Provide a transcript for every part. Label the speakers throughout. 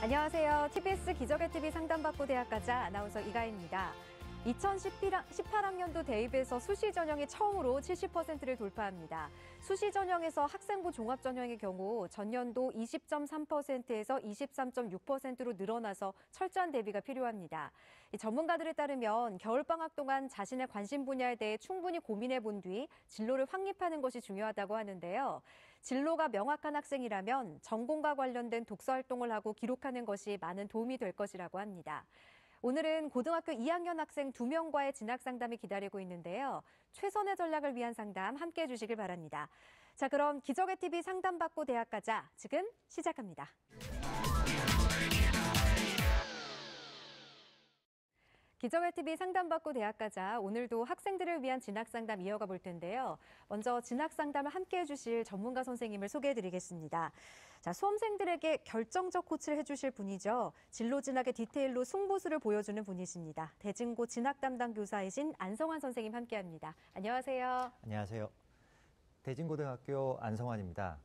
Speaker 1: 안녕하세요. TBS 기적의 TV 상담받고 대학가자 아나운서 이가인입니다. 2018학년도 대입에서 수시 전형이 처음으로 70%를 돌파합니다. 수시 전형에서 학생부 종합 전형의 경우 전년도 20.3%에서 23.6%로 늘어나서 철저한 대비가 필요합니다. 전문가들에 따르면 겨울방학 동안 자신의 관심 분야에 대해 충분히 고민해 본 뒤 진로를 확립하는 것이 중요하다고 하는데요. 진로가 명확한 학생이라면 전공과 관련된 독서 활동을 하고 기록하는 것이 많은 도움이 될 것이라고 합니다. 오늘은 고등학교 2학년 학생 2명과의 진학 상담이 기다리고 있는데요. 최선의 전략을 위한 상담 함께해 주시길 바랍니다. 자, 그럼 기적의 TV 상담받고 대학 가자 지금 시작합니다. 기적의 TV 상담받고 대학 가자 오늘도 학생들을 위한 진학 상담 이어가 볼 텐데요. 먼저 진학 상담을 함께해 주실 전문가 선생님을 소개해 드리겠습니다. 자, 수험생들에게 결정적 코치를 해주실 분이죠. 진로 진학의 디테일로 승부수를 보여주는 분이십니다. 대진고 진학 담당 교사이신 안성환 선생님 함께합니다. 안녕하세요.
Speaker 2: 안녕하세요. 대진고등학교 안성환입니다.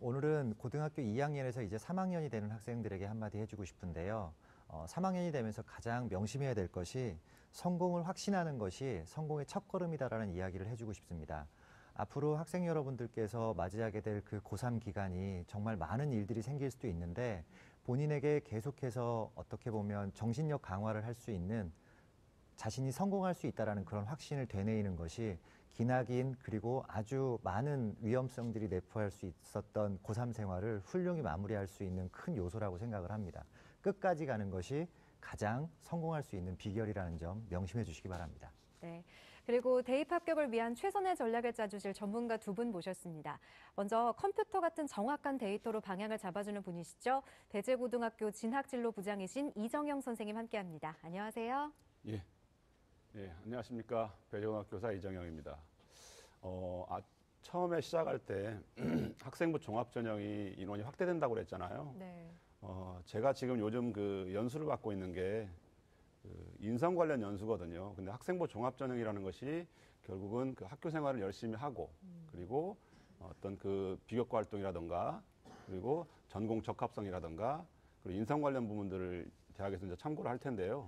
Speaker 2: 오늘은 고등학교 2학년에서 이제 3학년이 되는 학생들에게 한마디 해주고 싶은데요. 3학년이 되면서 가장 명심해야 될 것이 성공을 확신하는 것이 성공의 첫걸음이다라는 이야기를 해주고 싶습니다. 앞으로 학생 여러분들께서 맞이하게 될 그 고3 기간이 정말 많은 일들이 생길 수도 있는데 본인에게 계속해서 어떻게 보면 정신력 강화를 할 수 있는 자신이 성공할 수 있다는 그런 확신을 되뇌이는 것이 기나긴 그리고 아주 많은 위험성들이 내포할 수 있었던 고3 생활을 훌륭히 마무리할 수 있는 큰 요소라고 생각을 합니다. 끝까지 가는 것이 가장 성공할 수 있는 비결이라는 점 명심해 주시기 바랍니다.
Speaker 1: 네. 그리고 대입 합격을 위한 최선의 전략을 짜주실 전문가 두 분 모셨습니다. 먼저 컴퓨터 같은 정확한 데이터로 방향을 잡아주는 분이시죠. 배재고등학교 진학진로 부장이신 이정영 선생님 함께합니다. 안녕하세요.
Speaker 3: 예, 안녕하십니까. 배재고등학교 교사 이정영입니다. 처음에 시작할 때 학생부 종합전형이 인원이 확대된다고 그랬잖아요.
Speaker 1: 네.
Speaker 3: 제가 지금 요즘 그 연수를 받고 있는 게 인성 관련 연수거든요. 근데 학생부 종합전형이라는 것이 결국은 그 학교 생활을 열심히 하고 그리고 어떤 그 비교과 활동이라든가 그리고 전공 적합성이라든가 그리고 인성 관련 부분들을 대학에서 이제 참고를 할 텐데요.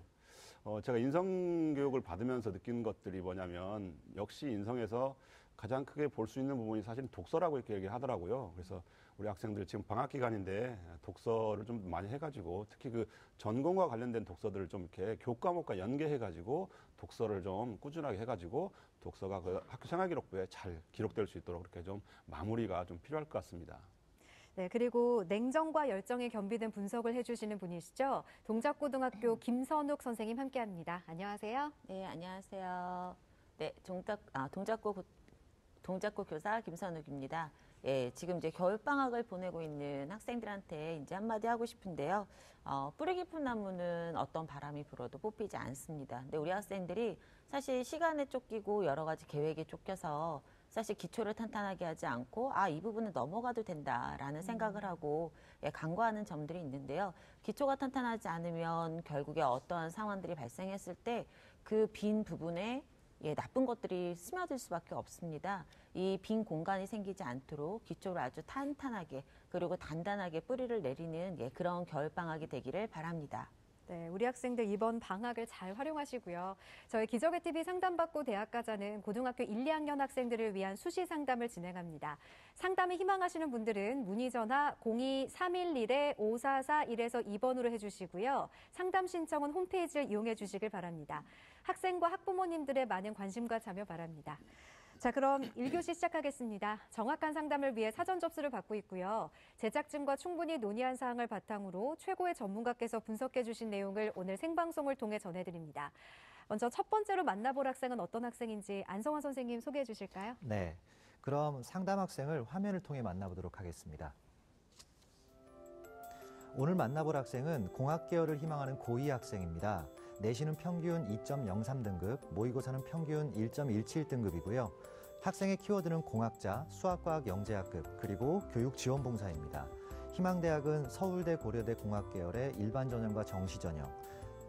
Speaker 3: 제가 인성교육을 받으면서 느낀 것들이 뭐냐면 역시 인성에서 가장 크게 볼 수 있는 부분이 사실 독서라고 이렇게 얘기를 하더라고요. 그래서 우리 학생들 지금 방학 기간인데 독서를 좀 많이 해가지고 특히 그 전공과 관련된 독서들을 좀 이렇게 교과목과 연계해가지고 독서를 좀 꾸준하게 해가지고 독서가 그 학교 생활기록부에 잘 기록될 수 있도록 그렇게 좀 마무리가 좀 필요할 것 같습니다.
Speaker 1: 네, 그리고 냉정과 열정이 겸비된 분석을 해주시는 분이시죠. 동작고등학교 김선욱 선생님 함께합니다. 안녕하세요.
Speaker 4: 네, 안녕하세요. 네, 동작고 교사 김선욱입니다. 예, 지금 이제 겨울방학을 보내고 있는 학생들한테 이제 한마디 하고 싶은데요. 뿌리 깊은 나무는 어떤 바람이 불어도 뽑히지 않습니다. 근데 우리 학생들이 사실 시간에 쫓기고 여러 가지 계획에 쫓겨서 사실 기초를 탄탄하게 하지 않고 이 부분은 넘어가도 된다라는 생각을 하고 간과하는 점들이 있는데요. 기초가 탄탄하지 않으면 결국에 어떠한 상황들이 발생했을 때 그 빈 부분에 나쁜 것들이 스며들 수밖에 없습니다. 이 빈 공간이 생기지 않도록 기초를 아주 탄탄하게 그리고 단단하게 뿌리를 내리는 그런 겨울방학이 되기를 바랍니다.
Speaker 1: 네, 우리 학생들 이번 방학을 잘 활용하시고요. 저희 기적의 TV 상담받고 대학 가자는 고등학교 1, 2학년 학생들을 위한 수시 상담을 진행합니다. 상담을 희망하시는 분들은 문의 전화 02-311-5441에서 2번으로 해주시고요. 상담 신청은 홈페이지를 이용해 주시길 바랍니다. 학생과 학부모님들의 많은 관심과 참여 바랍니다. 자, 그럼 1교시 시작하겠습니다. 정확한 상담을 위해 사전 접수를 받고 있고요. 제작진과 충분히 논의한 사항을 바탕으로 최고의 전문가께서 분석해 주신 내용을 오늘 생방송을 통해 전해드립니다. 먼저 첫 번째로 만나볼 학생은 어떤 학생인지 안성환 선생님 소개해 주실까요?
Speaker 2: 네, 그럼 상담 학생을 화면을 통해 만나보도록 하겠습니다. 오늘 만나볼 학생은 공학 계열을 희망하는 고2 학생입니다. 내신은 평균 2.03등급, 모의고사는 평균 1.17등급이고요. 학생의 키워드는 공학자, 수학과학 영재학급, 그리고 교육지원봉사입니다. 희망대학은 서울대 고려대 공학계열의 일반전형과 정시전형,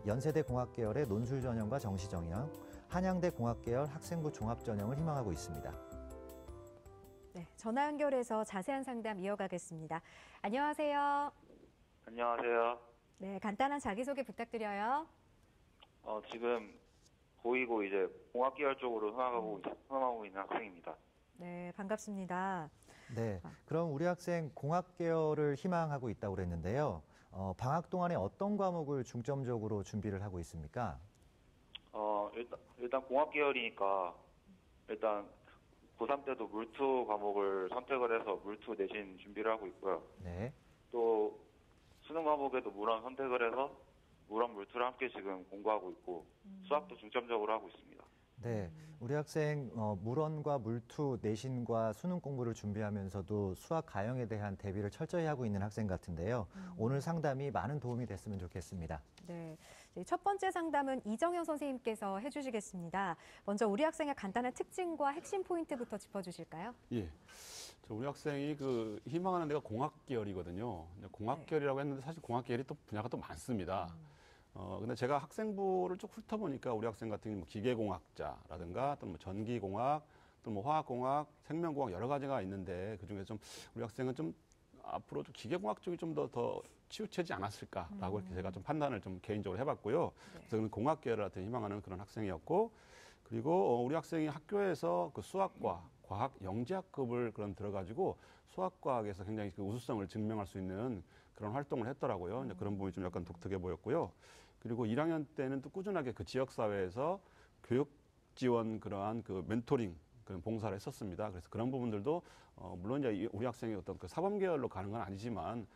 Speaker 2: 연세대 공학계열의 논술전형과 정시전형, 한양대 공학계열 학생부 종합전형을 희망하고 있습니다.
Speaker 1: 네, 전화 연결해서 자세한 상담 이어가겠습니다. 안녕하세요.
Speaker 5: 안녕하세요.
Speaker 1: 네, 간단한 자기소개 부탁드려요.
Speaker 5: 지금 고2고 이제 공학계열 쪽으로 흥하고 있는 학생입니다.
Speaker 1: 네, 반갑습니다.
Speaker 2: 네, 그럼 우리 학생 공학 계열을 희망하고 있다고 그랬는데요. 방학 동안에 어떤 과목을 중점적으로 준비를 하고 있습니까?
Speaker 5: 일단 공학계열이니까 일단 고3 때도 물투 과목을 선택을 해서 물투 내신 준비를 하고 있고요.
Speaker 2: 네.
Speaker 5: 또 수능 과목에도 물원 선택을 해서 물원 물투를 함께 지금 공부하고 있고 수학도 중점적으로 하고 있습니다.
Speaker 2: 네, 우리 학생 물원과 물투, 내신과 수능 공부를 준비하면서도 수학 가형에 대한 대비를 철저히 하고 있는 학생 같은데요. 오늘 상담이 많은 도움이 됐으면 좋겠습니다.
Speaker 1: 네, 첫 번째 상담은 이정현 선생님께서 해주시겠습니다. 먼저 우리 학생의 간단한 특징과 핵심 포인트부터 짚어주실까요?
Speaker 3: 예. 우리 학생이 희망하는 데가 공학 계열이거든요. 공학 계열이라고 했는데 사실 공학 계열이 또 분야가 또 많습니다. 근데 제가 학생부를 쭉 훑어보니까 우리 학생 같은 경우는 기계공학자라든가 또는 전기공학, 또는 화학공학, 생명공학 여러 가지가 있는데 그 중에 좀 우리 학생은 좀 앞으로 좀 기계공학 쪽이 좀 더 치우치지 않았을까라고 이렇게 제가 좀 판단을 좀 개인적으로 해봤고요. 그래서 공학 계열을 희망하는 그런 학생이었고, 그리고 우리 학생이 학교에서 그 수학과 과학 영재학급을 들어가지고 수학과학에서 굉장히 그 우수성을 증명할 수 있는 그런 활동을 했더라고요. 이제 그런 부분이 좀 약간 독특해 보였고요. 그리고 1학년 때는 또 꾸준하게 그 지역사회에서 교육 지원 그러한 그 멘토링 그런 봉사를 했었습니다. 그래서 그런 부분들도 물론 이제 우리 학생이 어떤 그 사범 계열로 가는 건 아니지만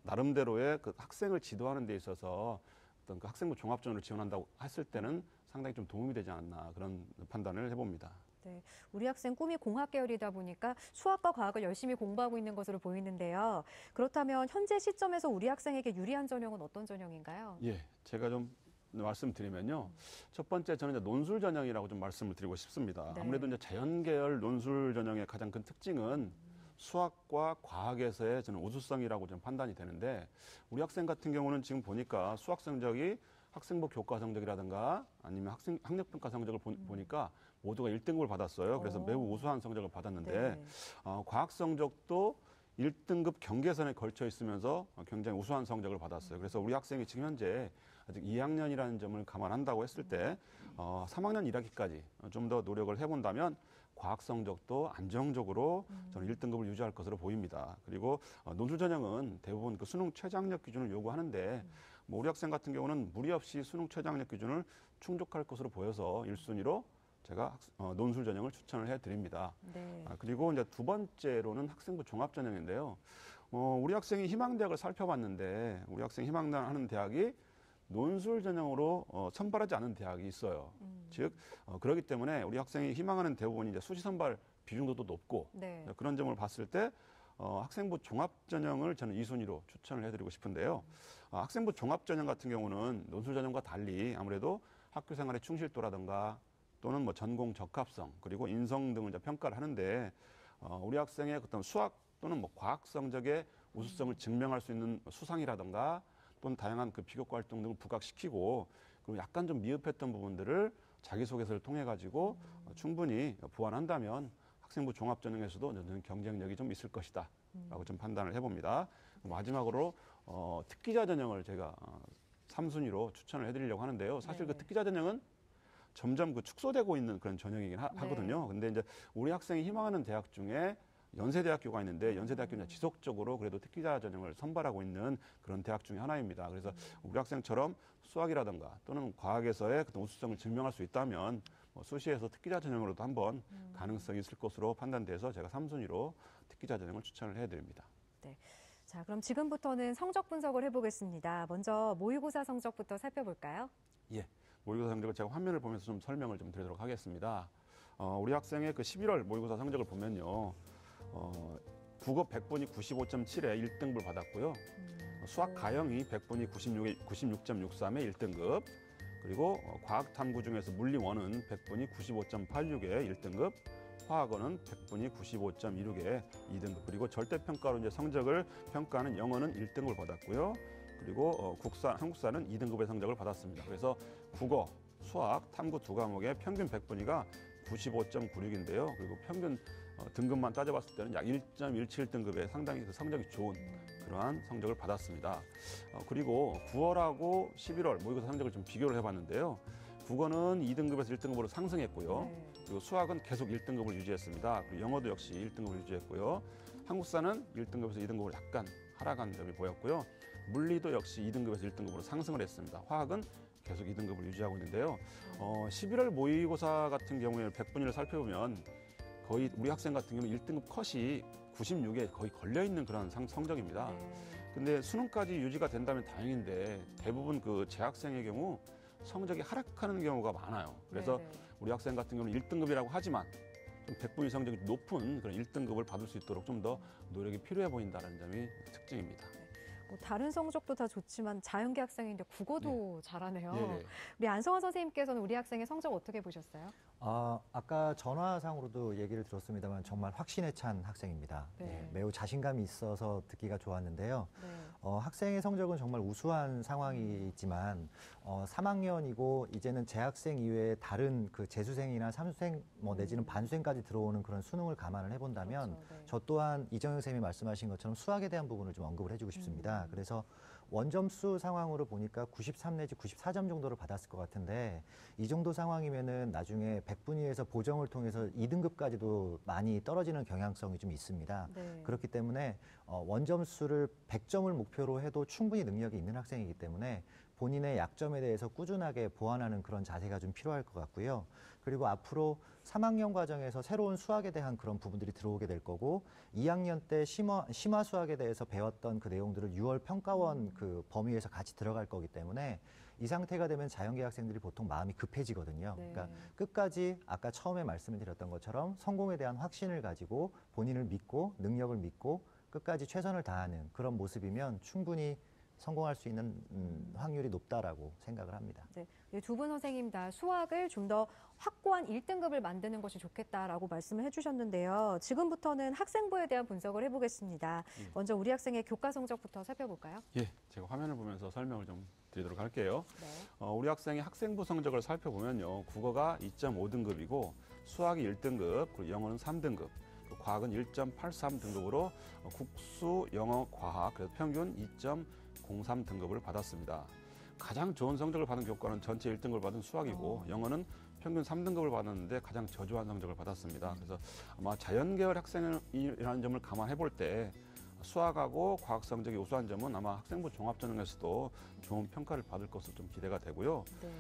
Speaker 3: 나름대로의 그 학생을 지도하는 데 있어서 어떤 그 학생부 종합전을 지원한다고 했을 때는 상당히 좀 도움이 되지 않았나 그런 판단을 해봅니다.
Speaker 1: 네, 우리 학생 꿈이 공학 계열이다 보니까 수학과 과학을 열심히 공부하고 있는 것으로 보이는데요. 그렇다면 현재 시점에서 우리 학생에게 유리한 전형은 어떤 전형인가요?
Speaker 3: 예, 제가 좀 말씀드리면요. 첫 번째 저는 이제 논술 전형이라고 좀 말씀을 드리고 싶습니다.
Speaker 1: 네.
Speaker 3: 아무래도 이제 자연 계열 논술 전형의 가장 큰 특징은 수학과 과학에서의 저는 우수성이라고 좀 판단이 되는데 우리 학생 같은 경우는 지금 보니까 수학 성적이 학생부 교과 성적이라든가 아니면 학력평가 성적을 보니까 모두가 1등급을 받았어요. 그래서 매우 우수한 성적을 받았는데
Speaker 1: 네.
Speaker 3: 과학 성적도 1등급 경계선에 걸쳐 있으면서 굉장히 우수한 성적을 받았어요. 그래서 우리 학생이 지금 현재 아직 2학년이라는 점을 감안한다고 했을 때 3학년 1학기까지 좀 더 노력을 해본다면 과학 성적도 안정적으로 저는 1등급을 유지할 것으로 보입니다. 그리고 논술 전형은 대부분 그 수능 최저학력 기준을 요구하는데 뭐 우리 학생 같은 경우는 무리 없이 수능 최저학력 기준을 충족할 것으로 보여서 1순위로 제가 논술 전형을 추천을 해드립니다.
Speaker 1: 네.
Speaker 3: 그리고 이제 두 번째로는 학생부 종합 전형인데요. 우리 학생이 희망대학을 살펴봤는데 우리 학생이 희망하는 대학이 논술 전형으로 선발하지 않은 대학이 있어요. 즉 그렇기 때문에 우리 학생이 희망하는 대부분이 이제 수시 선발 비중도 높고
Speaker 1: 네.
Speaker 3: 그런 점을 봤을 때 학생부 종합 전형을 저는 2순위로 추천을 해드리고 싶은데요. 학생부 종합 전형 같은 경우는 논술 전형과 달리 아무래도 학교 생활의 충실도라든가 또는 뭐 전공 적합성 그리고 인성 등을 이제 평가를 하는데 우리 학생의 어떤 수학 또는 뭐 과학 성적의 우수성을 증명할 수 있는 수상이라든가 또는 다양한 그 비교과 활동 등을 부각시키고 그리고 약간 좀 미흡했던 부분들을 자기소개서를 통해 가지고 충분히 보완한다면 학생부 종합전형에서도 저는 경쟁력이 좀 있을 것이다 라고 좀 판단을 해봅니다. 마지막으로 특기자 전형을 제가 3순위로 추천을 해드리려고 하는데요. 사실
Speaker 1: 네.
Speaker 3: 그 특기자 전형은 점점 그 축소되고 있는 그런 전형이긴 하거든요. 근데 이제 우리 학생이 희망하는 대학 중에 연세대학교가 있는데 연세대학교는 지속적으로 그래도 특기자 전형을 선발하고 있는 그런 대학 중에 하나입니다. 그래서 우리 학생처럼 수학이라든가 또는 과학에서의 그 우수성을 증명할 수 있다면 수시에서 특기자 전형으로도 한번 가능성이 있을 것으로 판단돼서 제가 3순위로 특기자 전형을 추천을 해드립니다.
Speaker 1: 네. 자, 그럼 지금부터는 성적 분석을 해보겠습니다. 먼저 모의고사 성적부터 살펴볼까요?
Speaker 3: 예. 모의고사 성적을 제가 화면을 보면서 좀 설명을 좀 드리도록 하겠습니다. 우리 학생의 그 11월 모의고사 성적을 보면요. 국어 100분이 95.7에 1등급을 받았고요. 수학 가형이 100분이 96.63에 1등급. 그리고 과학 탐구 중에서 물리 1은 100분이 95.86에 1등급. 화학어는 100분이 95.26에 2등급. 그리고 절대평가로 이제 성적을 평가하는 영어는 1등급을 받았고요. 그리고 한국사는 2등급의 성적을 받았습니다. 그래서 국어, 수학, 탐구 두 과목의 평균 100분위가 95.96인데요. 그리고 평균 등급만 따져봤을 때는 약 1.17등급의 상당히 그 성적이 좋은 그러한 성적을 받았습니다. 그리고 9월하고 11월 모의고사 성적을 좀 비교를 해봤는데요. 국어는 2등급에서 1등급으로 상승했고요.
Speaker 1: 네.
Speaker 3: 그리고 수학은 계속 1등급을 유지했습니다. 그리고 영어도 역시 1등급을 유지했고요. 한국사는 1등급에서 2등급으로 약간 하락한 점이 보였고요. 물리도 역시 2등급에서 1등급으로 상승을 했습니다. 화학은 계속 2등급을 유지하고 있는데요. 11월 모의고사 같은 경우에 100분위를 살펴보면 거의 우리 학생 같은 경우는 1등급 컷이 96에 거의 걸려있는 그런 성적입니다.
Speaker 1: 네.
Speaker 3: 근데 수능까지 유지가 된다면 다행인데 대부분 그 재학생의 경우 성적이 하락하는 경우가 많아요. 그래서
Speaker 1: 네, 네.
Speaker 3: 우리 학생 같은 경우는 1등급이라고 하지만 좀 100분위 성적이 높은 그런 1등급을 받을 수 있도록 좀 더 노력이 필요해 보인다는 점이 특징입니다.
Speaker 1: 뭐 다른 성적도 다 좋지만 자연계 학생인데 국어도 잘하네요.
Speaker 3: 예.
Speaker 1: 우리 안성환 선생님께서는 우리 학생의 성적 어떻게 보셨어요?
Speaker 2: 아까 전화상으로도 얘기를 들었습니다만 정말 확신에 찬 학생입니다.
Speaker 1: 네.
Speaker 2: 예, 매우 자신감이 있어서 듣기가 좋았는데요.
Speaker 1: 네.
Speaker 2: 학생의 성적은 정말 우수한 상황이지만 3학년이고 이제는 재학생 이외에 다른 그 재수생이나 삼수생 내지는 반수생까지 들어오는 그런 수능을 감안을 해본다면
Speaker 1: 그렇죠. 네.
Speaker 2: 저 또한 이정현 선생님이 말씀하신 것처럼 수학에 대한 부분을 좀 언급을 해주고 싶습니다. 그래서 원점수 상황으로 보니까 93 내지 94점 정도를 받았을 것 같은데 이 정도 상황이면은 나중에 100분위에서 보정을 통해서 2등급까지도 많이 떨어지는 경향성이 좀 있습니다.
Speaker 1: 네.
Speaker 2: 그렇기 때문에 원점수를 100점을 목표로 해도 충분히 능력이 있는 학생이기 때문에 본인의 약점에 대해서 꾸준하게 보완하는 그런 자세가 좀 필요할 것 같고요. 그리고 앞으로 3학년 과정에서 새로운 수학에 대한 그런 부분들이 들어오게 될 거고 2학년 때 심화 수학에 대해서 배웠던 그 내용들을 6월 평가원 그 범위에서 같이 들어갈 거기 때문에 이 상태가 되면 자연계 학생들이 보통 마음이 급해지거든요.
Speaker 1: 네.
Speaker 2: 그러니까 끝까지 아까 처음에 말씀을 드렸던 것처럼 성공에 대한 확신을 가지고 본인을 믿고 능력을 믿고 끝까지 최선을 다하는 그런 모습이면 충분히 성공할 수 있는 확률이 높다라고 생각을 합니다.
Speaker 1: 네, 두 분 선생님 다 수학을 좀 더 확고한 1등급을 만드는 것이 좋겠다라고 말씀을 해주셨는데요. 지금부터는 학생부에 대한 분석을 해보겠습니다. 먼저 우리 학생의 교과 성적부터 살펴볼까요?
Speaker 3: 예, 제가 화면을 보면서 설명을 좀 드리도록 할게요.
Speaker 1: 네.
Speaker 3: 우리 학생의 학생부 성적을 살펴보면요. 국어가 2.5등급이고 수학이 1등급, 그리고 영어는 3등급, 그리고 과학은 1.83등급으로 국수, 영어, 과학 그래서 평균 2.03등급을 받았습니다. 가장 좋은 성적을 받은 교과는 전체 1등급을 받은 수학이고 영어는 평균 3등급을 받았는데 가장 저조한 성적을 받았습니다. 그래서 아마 자연계열 학생이라는 점을 감안해 볼 때 수학하고 과학 성적이 우수한 점은 아마 학생부 종합전형에서도 좋은 평가를 받을 것으로 좀 기대가 되고요.
Speaker 1: 네.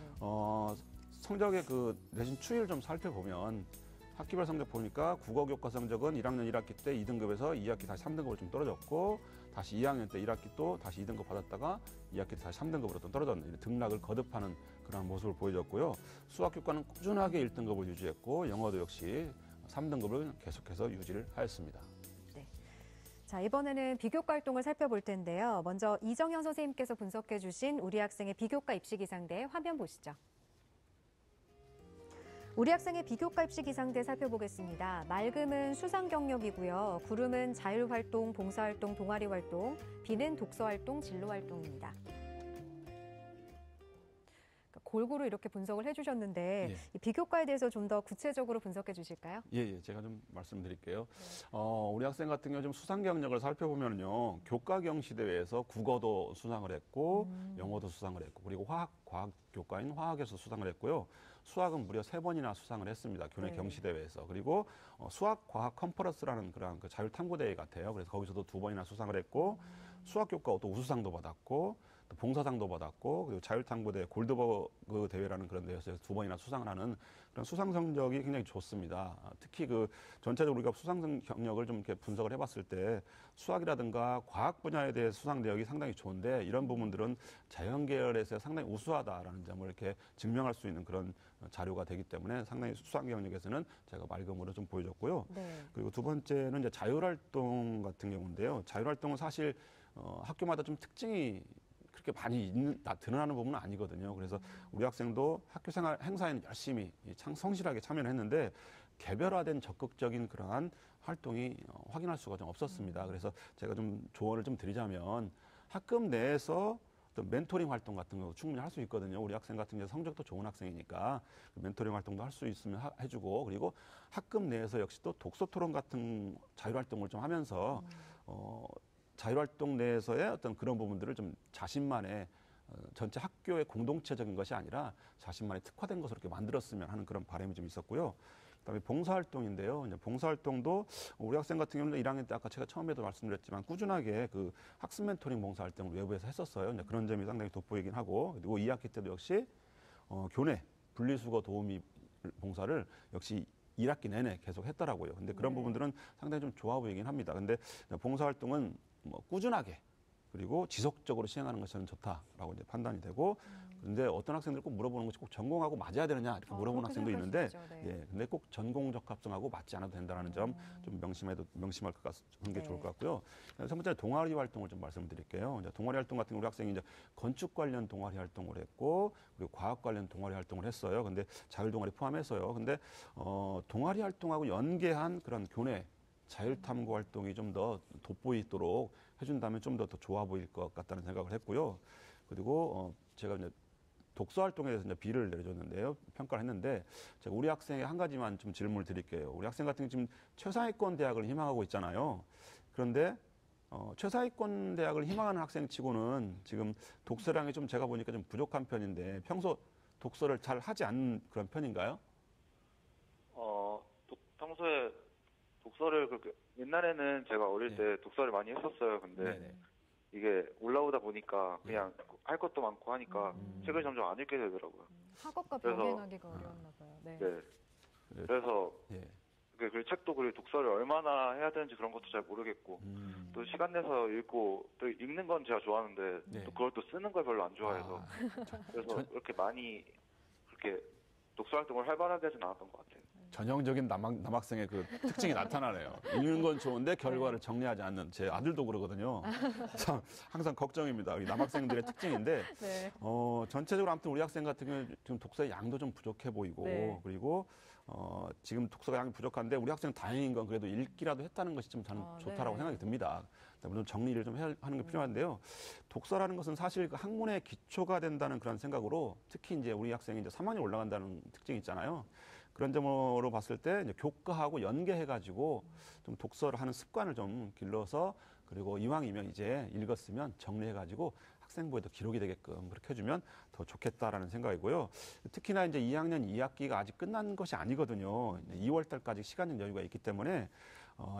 Speaker 3: 성적의 그 내신 추이를 좀 살펴보면 학기별 성적 보니까 국어 교과 성적은 1학년 1학기 때 2등급에서 2학기 다시 3등급으로 좀 떨어졌고 다시 2학년 때 1학기 또 다시 2등급 받았다가 2학기 때 다시 3등급으로 또 떨어졌는 등락을 거듭하는 그런 모습을 보여줬고요. 수학 교과는 꾸준하게 1등급을 유지했고 영어도 역시 3등급을 계속해서 유지를 하였습니다.
Speaker 1: 자, 이번에는 비교과 활동을 살펴볼 텐데요. 먼저 이정현 선생님께서 분석해 주신 우리 학생의 비교과 입시 기상대 화면 보시죠. 우리 학생의 비교과 입시 기상대 살펴보겠습니다. 맑음은 수상 경력이고요. 구름은 자율활동, 봉사활동, 동아리활동, 비는 독서활동, 진로활동입니다. 골고루 이렇게 분석을 해주셨는데
Speaker 3: 예.
Speaker 1: 이 비교과에 대해서 좀 더 구체적으로 분석해 주실까요?
Speaker 3: 예, 제가 좀 말씀드릴게요. 우리 학생 같은 경우 좀 수상 경력을 살펴보면요, 교과 경시 대회에서 국어도 수상을 했고, 영어도 수상을 했고, 그리고 과학 교과인 화학에서 수상을 했고요. 수학은 무려 3번이나 수상을 했습니다. 교내
Speaker 1: 네.
Speaker 3: 경시 대회에서. 그리고 수학 과학 컨퍼런스라는 그런 그 자율 탐구 대회 같아요. 그래서 거기서도 2번이나 수상을 했고, 수학 교과 또 우수상도 받았고, 또 봉사상도 받았고, 그리고 자율탐구대 골드버그 대회라는 그런 데에서 2번이나 수상을 하는 그런 수상 성적이 굉장히 좋습니다. 특히 그 전체적으로 우리가 수상 경력을 좀 이렇게 분석을 해봤을 때 수학이라든가 과학 분야에 대해 수상 내역이 상당히 좋은데 이런 부분들은 자연 계열에서 상당히 우수하다라는 점을 이렇게 증명할 수 있는 그런 자료가 되기 때문에 상당히 수상 경력에서는 제가 맑음으로 좀 보여줬고요.
Speaker 1: 네.
Speaker 3: 그리고 두 번째는 이제 자율활동 같은 경우인데요. 자율활동은 사실 학교마다 좀 특징이 그렇게 많이 드러나는 부분은 아니거든요. 그래서 우리 학생도 학교 생활 행사에는 열심히 성실하게 참여를 했는데 개별화된 적극적인 그러한 활동이 확인할 수가 좀 없었습니다. 그래서 제가 좀 조언을 좀 드리자면 학급 내에서 어떤 멘토링 활동 같은 거 충분히 할 수 있거든요. 우리 학생 같은 경우 성적도 좋은 학생이니까 멘토링 활동도 할 수 있으면 해주고, 그리고 학급 내에서 역시 또 독서 토론 같은 자율 활동을 좀 하면서 자율 활동 내에서의 어떤 그런 부분들을 좀 자신만의 전체 학교의 공동체적인 것이 아니라 자신만의 특화된 것으로 이렇게 만들었으면 하는 그런 바람이 좀 있었고요. 그다음에 봉사활동인데요. 이제 봉사활동도 우리 학생 같은 경우는 1학년 때 아까 제가 처음에도 말씀드렸지만 꾸준하게 그 학습 멘토링 봉사활동을 외부에서 했었어요. 이제 그런 점이 상당히 돋보이긴 하고, 그리고 2학기 때도 역시 교내 분리수거 도우미 봉사를 역시 1학기 내내 계속 했더라고요. 근데 그런 부분들은 상당히 좀 좋아 보이긴 합니다. 근데 봉사활동은 뭐 꾸준하게 그리고 지속적으로 시행하는 것이 저는 좋다라고 이제 판단이 되고, 근데 어떤 학생들 꼭 물어보는 것이 꼭 전공하고 맞아야 되느냐 이렇게 물어보는 학생도 있는데, 예, 근데 꼭 전공 적합성하고 맞지 않아도 된다는 점 좀 명심할 것 같은 게 좋을 것 같고요. 첫 번째 동아리 활동을 좀 말씀드릴게요. 이제 동아리 활동 같은 경우 우리 학생이 이제 건축 관련 동아리 활동을 했고, 그리고 과학 관련 동아리 활동을 했어요. 근데 자율 동아리 포함해서요. 근데 동아리 활동하고 연계한 그런 교내 자율 탐구 활동이 좀 더 돋보이도록 해준다면 좀 더 좋아 보일 것 같다는 생각을 했고요. 그리고 제가 이제 독서 활동에 대해서 이제 B를 내려줬는데요. 평가를 했는데, 제가 우리 학생의 한 가지만 좀 질문을 드릴게요. 우리 학생 같은 경우 지금 최상위권 대학을 희망하고 있잖아요. 그런데 최상위권 대학을 희망하는 학생치고는 지금 독서량이 좀 제가 보니까 좀 부족한 편인데, 평소 독서를 잘 하지 않는 그런 편인가요?
Speaker 5: 평소에 독서를 그렇게 옛날에는 제가 어릴 때 독서를 많이 했었어요. 근데 이게 올라오다 보니까 그냥 할 것도 많고 하니까 책을 점점 안 읽게 되더라고요.
Speaker 1: 학업과
Speaker 5: 그래서-
Speaker 1: 병행하기가 어려웠나 봐요. 네.
Speaker 5: 그래서
Speaker 3: 예.
Speaker 5: 그 책도 그리고 독서를 얼마나 해야 되는지 그런 것도 잘 모르겠고, 또 시간 내서 읽고, 또 읽는 건 제가 좋아하는데
Speaker 3: 네.
Speaker 5: 또 그걸 또 쓰는 걸 별로 안 좋아해서 그래서 그렇게 많이 그렇게 독서 활동을 활발하게 하진 않았던 것 같아요.
Speaker 3: 전형적인 남학생의 그 특징이 나타나네요. 읽는 건 좋은데 결과를 정리하지 않는, 제 아들도 그러거든요. 참 항상 걱정입니다. 이 남학생들의 특징인데,
Speaker 1: 네.
Speaker 3: 전체적으로 아무튼 우리 학생 같은 경우는 지금 독서의 양도 좀 부족해 보이고,
Speaker 1: 네.
Speaker 3: 그리고 지금 독서가 양이 부족한데 우리 학생은 다행인 건 그래도 읽기라도 했다는 것이 좀 저는 좋다라고
Speaker 1: 네.
Speaker 3: 생각이 듭니다. 물론 정리를 좀 하는 게 필요한데요. 독서라는 것은 사실 그 학문의 기초가 된다는 그런 생각으로, 특히 이제 우리 학생이 이제 3학년 올라간다는 특징이 있잖아요. 그런 점으로 봤을 때 이제 교과하고 연계해가지고 좀 독서를 하는 습관을 좀 길러서, 그리고 이왕이면 이제 읽었으면 정리해가지고 학생부에도 기록이 되게끔 그렇게 해주면 더 좋겠다라는 생각이고요. 특히나 이제 2학년 2학기가 아직 끝난 것이 아니거든요. 2월 달까지 시간 여유가 있기 때문에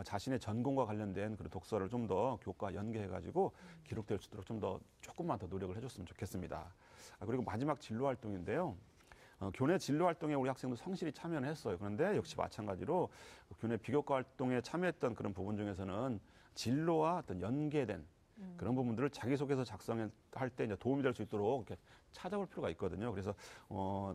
Speaker 3: 자신의 전공과 관련된 그런 독서를 좀 더 교과 연계해가지고 기록될 수 있도록 좀 더 조금만 더 노력을 해줬으면 좋겠습니다. 그리고 마지막 진로 활동인데요. 교내 진로 활동에 우리 학생도 성실히 참여를 했어요. 그런데 역시 마찬가지로 교내 비교과 활동에 참여했던 그런 부분 중에서는 진로와 어떤 연계된 그런 부분들을 자기소개서 작성할 때 이제 도움이 될 수 있도록 이렇게 찾아볼 필요가 있거든요. 그래서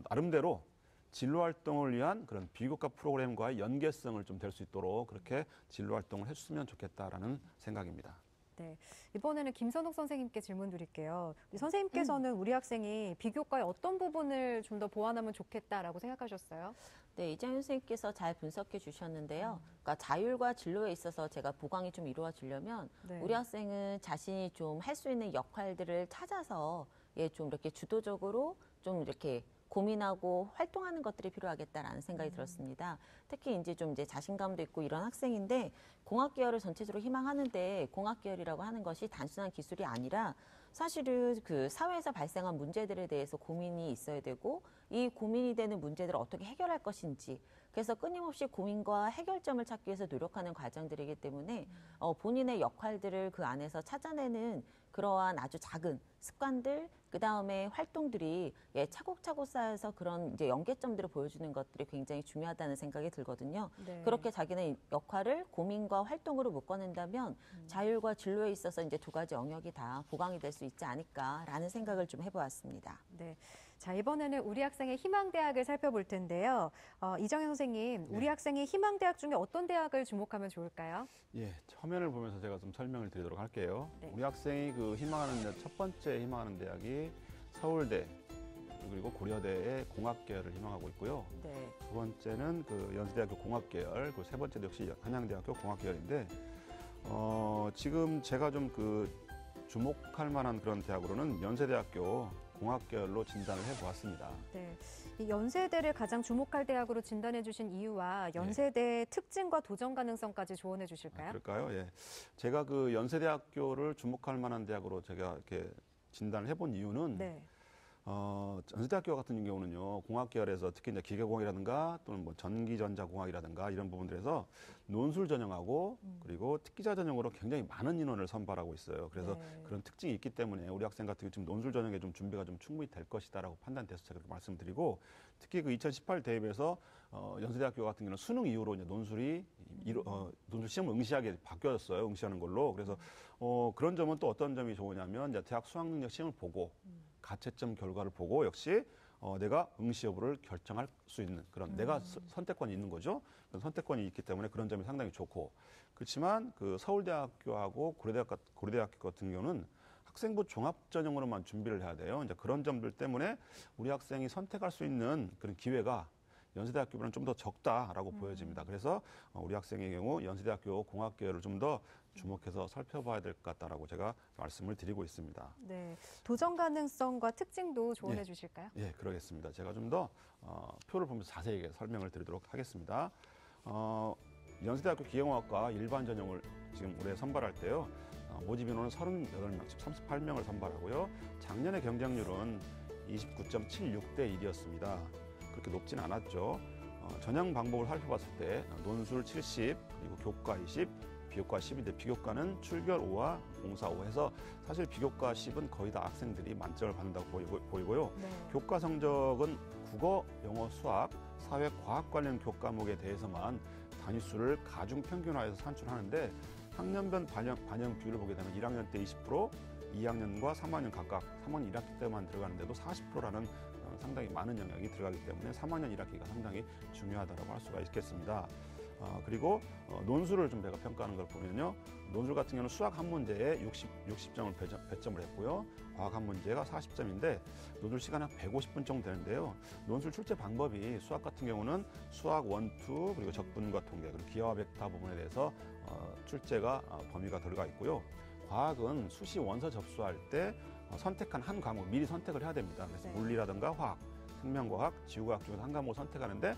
Speaker 3: 나름대로 진로 활동을 위한 그런 비교과 프로그램과의 연계성을 좀 될 수 있도록 그렇게 진로 활동을 해줬으면 좋겠다라는 생각입니다.
Speaker 1: 네. 이번에는 김선욱 선생님께 질문 드릴게요. 선생님께서는 우리 학생이 비교과의 어떤 부분을 좀 더 보완하면 좋겠다라고 생각하셨어요?
Speaker 4: 네, 이장윤 선생님께서 잘 분석해 주셨는데요. 그러니까 자율과 진로에 있어서 제가 보강이 좀 이루어지려면
Speaker 1: 네.
Speaker 4: 우리 학생은 자신이 좀 할 수 있는 역할들을 찾아서 좀 이렇게 주도적으로 좀 이렇게 고민하고 활동하는 것들이 필요하겠다라는 생각이 들었습니다. 특히 이제 자신감도 있고 이런 학생인데 공학 계열을 전체적으로 희망하는데, 공학 계열이라고 하는 것이 단순한 기술이 아니라 사실은 그 사회에서 발생한 문제들에 대해서 고민이 있어야 되고, 이 고민이 되는 문제들을 어떻게 해결할 것인지, 그래서 끊임없이 고민과 해결점을 찾기 위해서 노력하는 과정들이기 때문에 본인의 역할들을 그 안에서 찾아내는 그러한 아주 작은 습관들, 그 다음에 활동들이 차곡차곡 쌓여서 그런 이제 연계점들을 보여주는 것들이 굉장히 중요하다는 생각이 들거든요.
Speaker 1: 네.
Speaker 4: 그렇게 자기는 역할을 고민과 활동으로 묶어낸다면 자율과 진로에 있어서 이제 두 가지 영역이 다 보강이 될 수 있지 않을까라는 생각을 좀 해보았습니다.
Speaker 1: 네. 자, 이번에는 우리 학생의 희망대학을 살펴볼 텐데요. 이정현 선생님, 우리 학생이 희망대학 중에 어떤 대학을 주목하면 좋을까요?
Speaker 3: 예, 화면을 보면서 제가 좀 설명을 드리도록 할게요.
Speaker 1: 네.
Speaker 3: 우리 학생이 그 첫 번째 희망하는 대학이 서울대, 그리고 고려대의 공학 계열을 희망하고 있고요.
Speaker 4: 네.
Speaker 3: 두 번째는 그 연세대학교 공학 계열, 그 세 번째도 역시 한양대학교 공학 계열인데, 지금 제가 좀 그 주목할 만한 그런 대학으로는 연세대학교 공학계열로 진단을 해보았습니다.
Speaker 1: 네. 이 연세대를 가장 주목할 대학으로 진단해 주신 이유와 연세대의 특징과 도전 가능성까지 조언해 주실까요?
Speaker 3: 그럴까요? 예. 제가 그 연세대학교를 주목할 만한 대학으로 제가 이렇게 진단을 해본 이유는
Speaker 1: 네.
Speaker 3: 연세대학교 같은 경우는요, 공학계열에서 특히 이제 기계공학이라든가 또는 뭐 전기전자공학이라든가 이런 부분들에서 논술 전형하고 그리고 특기자 전형으로 굉장히 많은 인원을 선발하고 있어요. 그래서
Speaker 1: 네.
Speaker 3: 그런 특징이 있기 때문에 우리 학생 같은 경우 지금 논술 전형에 좀 준비가 좀 충분히 될 것이다라고 판단돼서 제가 그렇게 말씀드리고, 특히 그 2018 대입에서 연세대학교 같은 경우는 수능 이후로 이제 논술 시험을 응시하게 바뀌었어요. 응시하는 걸로. 그래서 그런 점은 또 어떤 점이 좋으냐면 이제 대학 수학능력 시험을 보고 가채점 결과를 보고 역시 내가 응시 여부를 결정할 수 있는 그런 내가 선택권이 있는 거죠. 그런 선택권이 있기 때문에 그런 점이 상당히 좋고, 그렇지만 그 서울대학교하고 고려대학교 같은 경우는 학생부 종합 전형으로만 준비를 해야 돼요. 이제 그런 점들 때문에 우리 학생이 선택할 수 있는 그런 기회가 연세대학교보다는 좀 더 적다라고 보여집니다. 그래서 우리 학생의 경우 연세대학교 공학계열을 좀 더 주목해서 살펴봐야 될 것 같다라고 제가 말씀을 드리고 있습니다.
Speaker 1: 네. 도전 가능성과 특징도 조언해 주실까요?
Speaker 3: 예, 그러겠습니다. 제가 좀 더 표를 보면서 자세히 설명을 드리도록 하겠습니다. 연세대학교 기계공학과 일반 전형을 지금 올해 선발할 때요. 모집 인원은 38명, 38명을 선발하고요. 작년의 경쟁률은 29.76대 1이었습니다. 그렇게 높진 않았죠. 전형 방법을 살펴봤을 때 논술 70, 그리고 교과 20, 비교과 10인데 비교과는 출결 5와 공사 5 해서 사실 비교과 10은 거의 다 학생들이 만점을 받는다고 보이고요.
Speaker 1: 네.
Speaker 3: 교과 성적은 국어, 영어, 수학, 사회, 과학 관련 교과목에 대해서만 단위수를 가중 평균화해서 산출하는데 학년별 반영 비율을 보게 되면 1학년 때 20%, 2학년과 3학년 각각 3학년 1학기 때만 들어가는데도 40%라는 상당히 많은 영역이 들어가기 때문에 3학년 1학기가 상당히 중요하다고 할 수가 있겠습니다. 그리고 논술을 좀 제가 평가하는 걸 보면요. 논술 같은 경우는 수학 한 문제에 60점을 배점을 했고요. 과학 한 문제가 40점인데 논술 시간 한 150분 정도 되는데요. 논술 출제 방법이 수학 같은 경우는 수학 1, 2 그리고 적분과 통계 그리고 기하와 벡터 부분에 대해서 출제가 범위가 들어가 있고요. 과학은 수시 원서 접수할 때 선택한 한 과목 미리 선택을 해야 됩니다. 그래서
Speaker 1: 네.
Speaker 3: 물리라든가 화학, 생명과학, 지구과학 중에서 한 과목을 선택하는데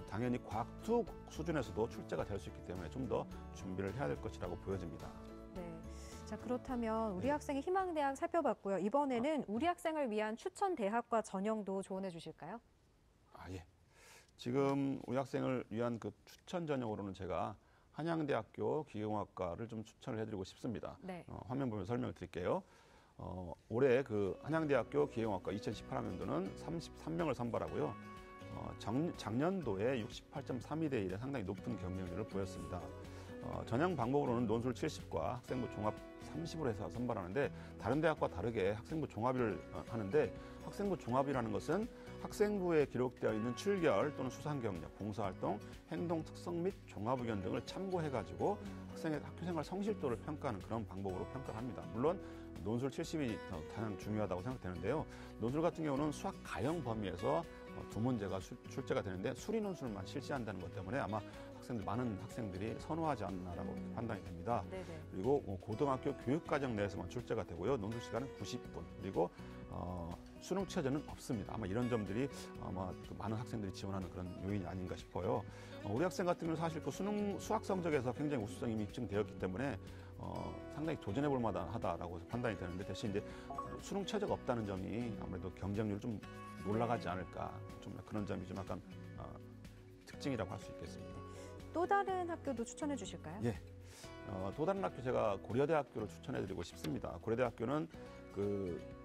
Speaker 3: 당연히 과학 2 수준에서도 출제가 될 수 있기 때문에 좀 더 준비를 해야 될 것이라고 보여집니다.
Speaker 1: 네. 자, 그렇다면 우리 학생의 희망대학 살펴봤고요. 이번에는 우리 학생을 위한 추천 대학과 전형도 조언해 주실까요?
Speaker 3: 예. 지금 우리 학생을 위한 그 추천 전형으로는 제가 한양대학교 기계공학과를 좀 추천을 해드리고 싶습니다.
Speaker 1: 네.
Speaker 3: 화면 보면 설명을 드릴게요. 올해 그 한양대학교 기계공학과 2018학년도는 33명을 선발하고요. 작년도에 68.32대 1의 상당히 높은 경쟁률을 보였습니다. 전형 방법으로는 논술 70과 학생부 종합 30으로 해서 선발하는데 다른 대학과 다르게 학생부 종합을 하는데 학생부 종합이라는 것은 학생부에 기록되어 있는 출결 또는 수상 경력, 봉사활동, 행동 특성 및 종합 의견 등을 참고해가지고 학생의 학교생활 성실도를 평가하는 그런 방법으로 평가를 합니다. 물론 논술 70이 가장 중요하다고 생각되는데요. 논술 같은 경우는 수학 가형 범위에서 두 문제가 출제가 되는데 수리 논술만 실시한다는 것 때문에 아마 많은 학생들이 선호하지 않나라고 판단이 됩니다.
Speaker 1: 네네.
Speaker 3: 그리고 고등학교 교육과정 내에서만 출제가 되고요. 논술 시간은 90분. 그리고 수능 최저는 없습니다. 아마 이런 점들이 아마 많은 학생들이 지원하는 그런 요인이 아닌가 싶어요. 우리 학생 같은 경우는 사실 그 수학 성적에서 굉장히 우수성이 이미 입증되었기 때문에 상당히 도전해볼 만하다라고 판단이 되는데 대신 이제 수능 최저가 없다는 점이 아무래도 경쟁률이 좀 올라가지 않을까 좀 그런 점이 좀 약간 특징이라고 할 수 있겠습니다.
Speaker 1: 또 다른 학교도 추천해 주실까요?
Speaker 3: 예. 또 다른 학교 제가 고려대학교를 추천해드리고 싶습니다. 고려대학교는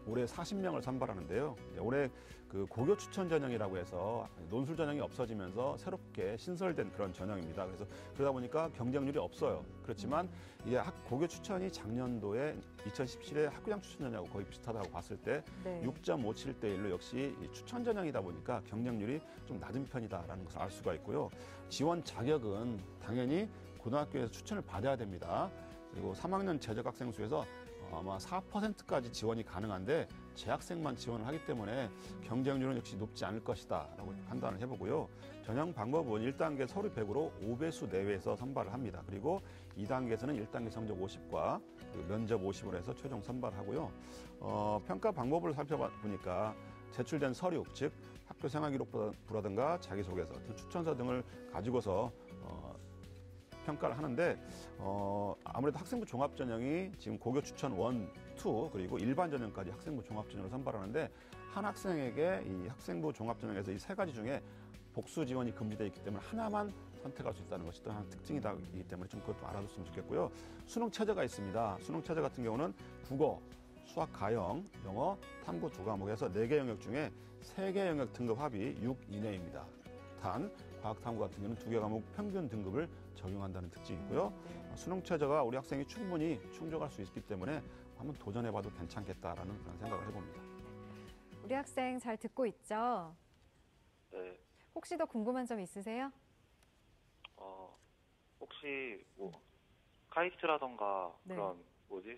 Speaker 3: 올해 40명을 선발하는데요. 올해 그 고교 추천 전형이라고 해서 논술 전형이 없어지면서 새롭게 신설된 그런 전형입니다. 그래서 그러다 보니까 경쟁률이 없어요. 그렇지만 이게 고교 추천이 작년도에 2017의 학교장 추천 전형하고 거의 비슷하다고 봤을 때
Speaker 1: 네.
Speaker 3: 6.57대 1로 역시 추천 전형이다 보니까 경쟁률이 좀 낮은 편이다라는 것을 알 수가 있고요. 지원 자격은 당연히 고등학교에서 추천을 받아야 됩니다. 그리고 3학년 재적 학생 수에서 아마 4%까지 지원이 가능한데 재학생만 지원을 하기 때문에 경쟁률은 역시 높지 않을 것이다라고 판단을 해보고요. 전형 방법은 1단계 서류 100으로 5배수 내외에서 선발을 합니다. 그리고 2단계에서는 1단계 성적 50과 면접 50으로 해서 최종 선발하고요. 평가 방법을 살펴보니까 제출된 서류, 즉 학교 생활기록부라든가 자기소개서, 추천서 등을 가지고서 평가를 하는데 아무래도 학생부 종합전형이 지금 고교 추천 1, 2 그리고 일반 전형까지 학생부 종합전형을 선발하는데 한 학생에게 이 학생부 종합전형에서 이 세 가지 중에 복수 지원이 금지되어 있기 때문에 하나만 선택할 수 있다는 것이 또 하나 특징이기 때문에 좀 그것도 알아뒀으면 좋겠고요. 수능 최저가 있습니다. 수능 최저 같은 경우는 국어, 수학, 가형, 영어, 탐구 두 과목에서 4개 영역 중에 3개 영역 등급 합이 6 이내입니다. 단 과학 탐구 같은 경우는 2개 과목 평균 등급을 적용한다는 특징이 있고요. 수능 최저가 우리 학생이 충분히 충족할 수 있기 때문에 한번 도전해봐도 괜찮겠다라는 그런 생각을 해봅니다.
Speaker 1: 우리 학생 잘 듣고 있죠?
Speaker 5: 네.
Speaker 1: 혹시 더 궁금한 점 있으세요?
Speaker 5: 혹시 뭐 카이스트라던가
Speaker 1: 네.
Speaker 5: 그런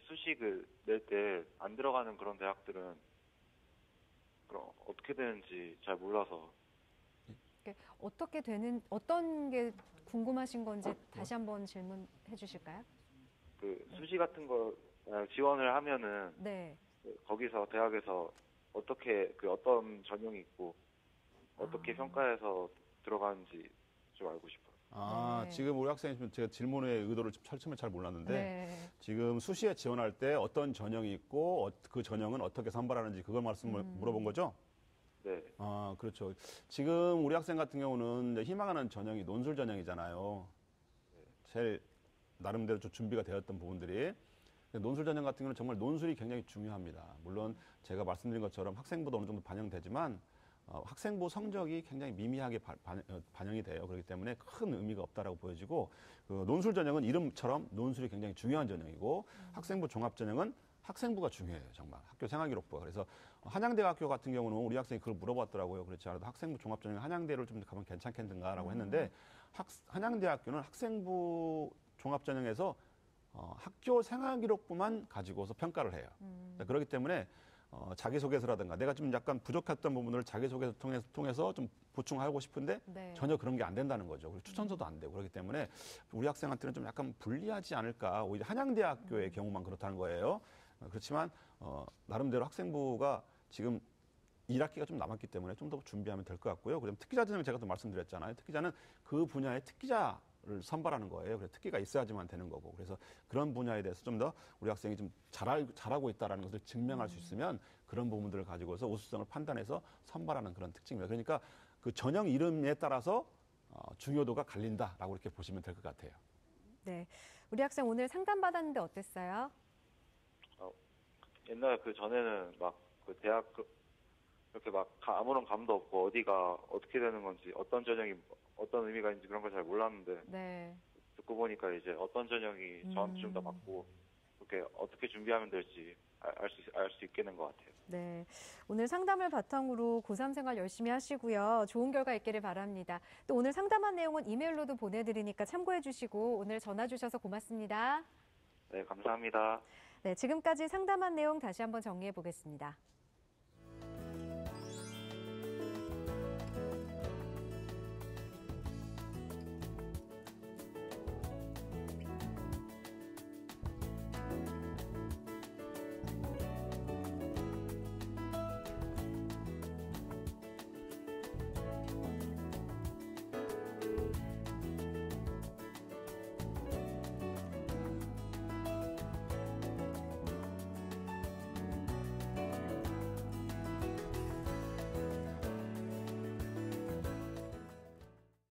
Speaker 5: 수식을 낼 때 안 들어가는 그런 대학들은 그럼 어떻게 되는지 잘 몰라서.
Speaker 1: 어떤 게 궁금하신 건지 다시 한번 질문해 주실까요?
Speaker 5: 그 수시 같은 거 지원을 하면은
Speaker 1: 네.
Speaker 5: 거기서 대학에서 어떻게 어떤 전형이 있고 어떻게 평가해서 들어가는지 좀 알고 싶어요.
Speaker 3: 아,
Speaker 1: 네.
Speaker 3: 지금 우리 학생이 제가 질문의 의도를 처음에 잘 몰랐는데
Speaker 1: 네.
Speaker 3: 지금 수시에 지원할 때 어떤 전형이 있고 그 전형은 어떻게 선발하는지 그걸 물어본 거죠?
Speaker 5: 네.
Speaker 3: 아, 그렇죠. 지금 우리 학생 같은 경우는 이제 희망하는 전형이 논술 전형이잖아요. 제일 나름대로 좀 준비가 되었던 부분들이. 논술 전형 같은 경우는 정말 논술이 굉장히 중요합니다. 물론 제가 말씀드린 것처럼 학생부도 어느 정도 반영되지만 학생부 성적이 굉장히 미미하게 반영이 돼요. 그렇기 때문에 큰 의미가 없다라고 보여지고 그 논술 전형은 이름처럼 논술이 굉장히 중요한 전형이고 학생부 종합 전형은 학생부가 중요해요. 정말 학교 생활기록부가. 그래서 한양대학교 같은 경우는 우리 학생이 그걸 물어봤더라고요. 그렇지 않아도 학생부 종합 전형 한양대를 좀 가면 괜찮겠는가라고 했는데 한양대학교는 학생부 종합 전형에서 학교 생활기록부만 가지고서 평가를 해요. 그렇기 때문에 자기소개서라든가 내가 좀 약간 부족했던 부분을 자기소개서 통해서 좀 보충하고 싶은데
Speaker 1: 네.
Speaker 3: 전혀 그런 게 안 된다는 거죠. 그리고 추천서도 안 되고 그렇기 때문에 우리 학생한테는 좀 약간 불리하지 않을까. 오히려 한양대학교의 경우만 그렇다는 거예요. 그렇지만 나름대로 학생부가 지금 1학기가 좀 남았기 때문에 좀 더 준비하면 될 것 같고요. 그다음 특기자 전형 제가 또 말씀드렸잖아요. 특기자는 그 분야의 특기자를 선발하는 거예요. 그래서 특기가 있어야지만 되는 거고. 그래서 그런 분야에 대해서 좀 더 우리 학생이 좀 잘하고 있다는 것을 증명할 수 있으면 그런 부분들을 가지고서 우수성을 판단해서 선발하는 그런 특징입니다. 그러니까 그 전형 이름에 따라서 중요도가 갈린다라고 이렇게 보시면 될 것 같아요.
Speaker 1: 네. 우리 학생 오늘 상담 받았는데 어땠어요?
Speaker 5: 옛날 그 전에는 막 그 대학 이렇게 막 아무런 감도 없고 어디가 어떻게 되는 건지 어떤 전형이 어떤 의미가 있는지 그런 걸 잘 몰랐는데
Speaker 1: 네.
Speaker 5: 듣고 보니까 이제 어떤 전형이 저한테 좀 더 맞고 그렇게 어떻게 준비하면 될지 알 수 있게 된 것 같아요.
Speaker 1: 네. 오늘 상담을 바탕으로 고3 생활 열심히 하시고요. 좋은 결과 있기를 바랍니다. 또 오늘 상담한 내용은 이메일로도 보내드리니까 참고해 주시고 오늘 전화 주셔서 고맙습니다.
Speaker 5: 네, 감사합니다.
Speaker 1: 네, 지금까지 상담한 내용 다시 한번 정리해 보겠습니다.